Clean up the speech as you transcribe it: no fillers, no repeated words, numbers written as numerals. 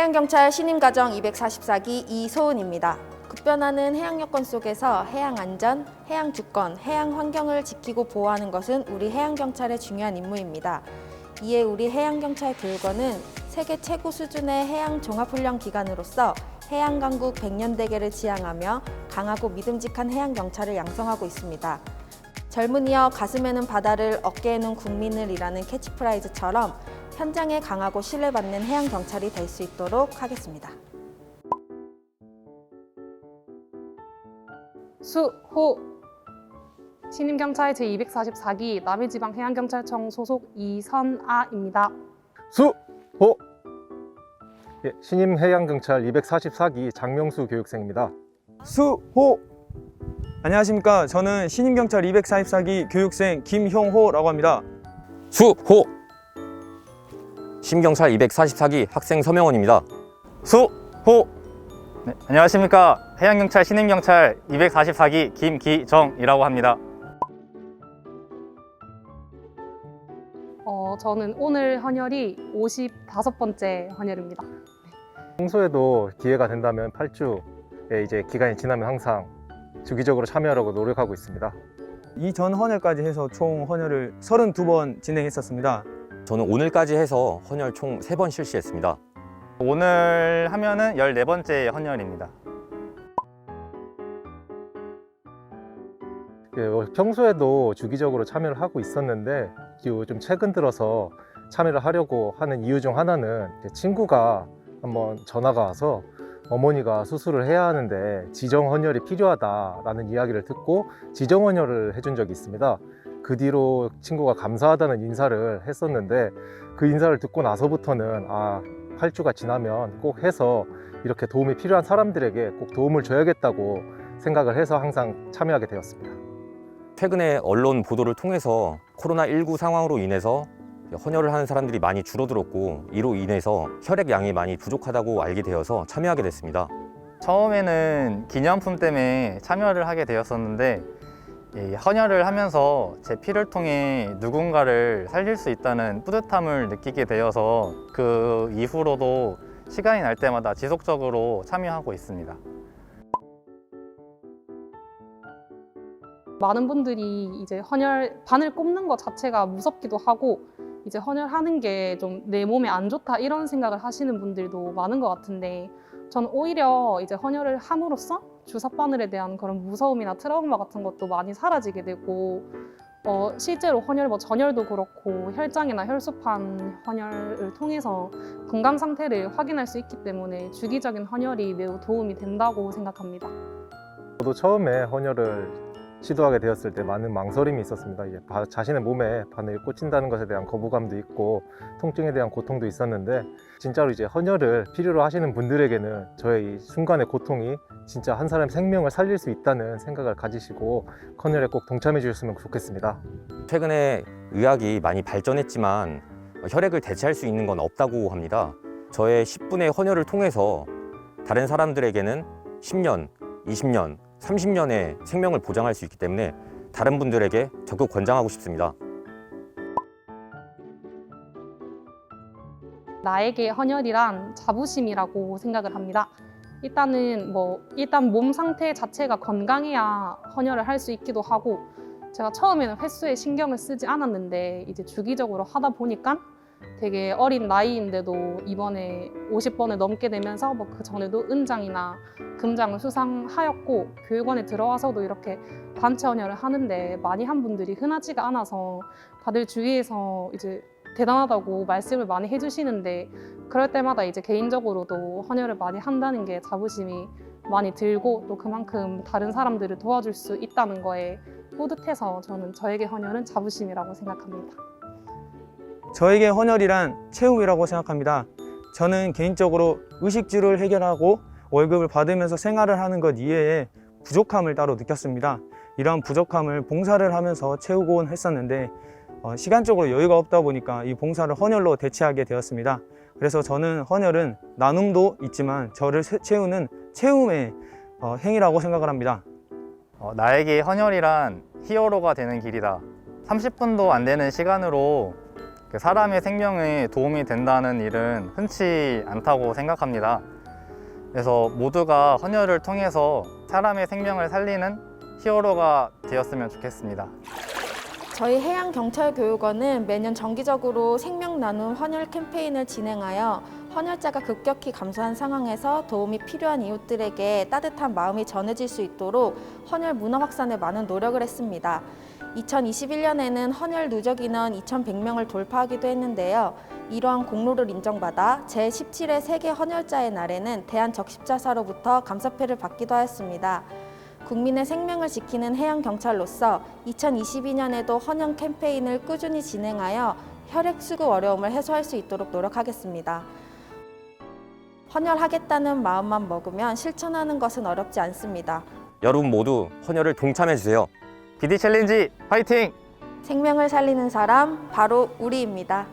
해양경찰 신임가정 244기 이소은입니다. 급변하는 해양 여건 속에서 해양 안전, 해양 주권, 해양 환경을 지키고 보호하는 것은 우리 해양경찰의 중요한 임무입니다. 이에 우리 해양경찰 교육원은 세계 최고 수준의 해양 종합훈련 기관으로서 해양강국 100년대계를 지향하며 강하고 믿음직한 해양경찰을 양성하고 있습니다. 젊은이여 가슴에는 바다를 어깨에는 국민을 이라는 캐치프라이즈처럼 현장에 강하고 신뢰받는 해양경찰이 될 수 있도록 하겠습니다. 수호 신임경찰 제244기 남해지방해양경찰청 소속 이선아입니다. 수호! 신임해양경찰 244기 장명수 교육생입니다. 수호! 안녕하십니까. 저는 신임경찰 244기 교육생 김형호라고 합니다. 수호! 신임경찰 244기 학생 서명원입니다. 수호! 네, 안녕하십니까. 해양경찰 신임경찰 244기 김기정이라고 합니다. 저는 오늘 헌혈이 55번째 헌혈입니다. 평소에도 기회가 된다면 8주에 이제 기간이 지나면 항상 주기적으로 참여하려고 노력하고 있습니다. 이전 헌혈까지 해서 총 헌혈을 32번 진행했었습니다. 저는 오늘까지 해서 헌혈 총 3번 실시했습니다. 오늘 하면은 14번째 헌혈입니다. 평소에도 주기적으로 참여를 하고 있었는데 요즘 최근 들어서 참여를 하려고 하는 이유 중 하나는 친구가 한번 전화가 와서 어머니가 수술을 해야 하는데 지정 헌혈이 필요하다라는 이야기를 듣고 지정 헌혈을 해준 적이 있습니다. 그 뒤로 친구가 감사하다는 인사를 했었는데 그 인사를 듣고 나서부터는 8주가 지나면 꼭 해서 이렇게 도움이 필요한 사람들에게 꼭 도움을 줘야겠다고 생각을 해서 항상 참여하게 되었습니다. 최근에 언론 보도를 통해서 코로나19 상황으로 인해서 헌혈을 하는 사람들이 많이 줄어들었고 이로 인해서 혈액 양이 많이 부족하다고 알게 되어서 참여하게 됐습니다. 처음에는 기념품 때문에 참여를 하게 되었었는데 이 헌혈을 하면서 제 피를 통해 누군가를 살릴 수 있다는 뿌듯함을 느끼게 되어서 그 이후로도 시간이 날 때마다 지속적으로 참여하고 있습니다. 많은 분들이 이제 헌혈 바늘 꼽는 것 자체가 무섭기도 하고 이제 헌혈하는 게 좀 내 몸에 안 좋다 이런 생각을 하시는 분들도 많은 것 같은데 저는 오히려 이제 헌혈을 함으로써 주사 바늘에 대한 그런 무서움이나 트라우마 같은 것도 많이 사라지게 되고 실제로 헌혈, 전혈도 그렇고 혈장이나 혈소판 헌혈을 통해서 건강 상태를 확인할 수 있기 때문에 주기적인 헌혈이 매우 도움이 된다고 생각합니다. 저도 처음에 헌혈을 시도하게 되었을 때 많은 망설임이 있었습니다. 이제 자신의 몸에 바늘이 꽂힌다는 것에 대한 거부감도 있고 통증에 대한 고통도 있었는데 진짜로 이제 헌혈을 필요로 하시는 분들에게는 저의 이 순간의 고통이 진짜 한 사람의 생명을 살릴 수 있다는 생각을 가지시고 헌혈에 꼭 동참해 주셨으면 좋겠습니다. 최근에 의학이 많이 발전했지만 혈액을 대체할 수 있는 건 없다고 합니다. 저의 10분의 헌혈을 통해서 다른 사람들에게는 10년, 20년, 30년의 생명을 보장할 수 있기 때문에 다른 분들에게 적극 권장하고 싶습니다. 나에게 헌혈이란 자부심이라고 생각을 합니다. 일단 몸 상태 자체가 건강해야 헌혈을 할 수 있기도 하고 제가 처음에는 횟수에 신경을 쓰지 않았는데 이제 주기적으로 하다 보니까 되게 어린 나이인데도 이번에 50번을 넘게 되면서 그 전에도 은장이나 금장을 수상하였고 교육원에 들어와서도 이렇게 단체 헌혈을 하는데 많이 한 분들이 흔하지가 않아서 다들 주위에서 이제 대단하다고 말씀을 많이 해주시는데 그럴 때마다 이제 개인적으로도 헌혈을 많이 한다는 게 자부심이 많이 들고 또 그만큼 다른 사람들을 도와줄 수 있다는 거에 뿌듯해서 저는 저에게 헌혈은 자부심이라고 생각합니다. 저에게 헌혈이란 체험이라고 생각합니다. 저는 개인적으로 의식주를 해결하고 월급을 받으면서 생활을 하는 것 이외에 부족함을 따로 느꼈습니다. 이러한 부족함을 봉사를 하면서 채우곤 했었는데 시간적으로 여유가 없다 보니까 이 봉사를 헌혈로 대체하게 되었습니다. 그래서 저는 헌혈은 나눔도 있지만 저를 채우는 채움의 행위라고 생각을 합니다. 나에게 헌혈이란 히어로가 되는 길이다. 30분도 안 되는 시간으로 사람의 생명에 도움이 된다는 일은 흔치 않다고 생각합니다. 그래서 모두가 헌혈을 통해서 사람의 생명을 살리는 히어로가 되었으면 좋겠습니다. 저희 해양경찰교육원은 매년 정기적으로 생명 나눔 헌혈 캠페인을 진행하여 헌혈자가 급격히 감소한 상황에서 도움이 필요한 이웃들에게 따뜻한 마음이 전해질 수 있도록 헌혈 문화 확산에 많은 노력을 했습니다. 2021년에는 헌혈 누적 인원 2,100명을 돌파하기도 했는데요. 이러한 공로를 인정받아 제17회 세계 헌혈자의 날에는 대한적십자사로부터 감사패를 받기도 하였습니다. 국민의 생명을 지키는 해양경찰로서 2022년에도 헌혈 캠페인을 꾸준히 진행하여 혈액 수급 어려움을 해소할 수 있도록 노력하겠습니다. 헌혈하겠다는 마음만 먹으면 실천하는 것은 어렵지 않습니다. 여러분 모두 헌혈을 동참해주세요. BD 챌린지 화이팅! 생명을 살리는 사람 바로 우리입니다.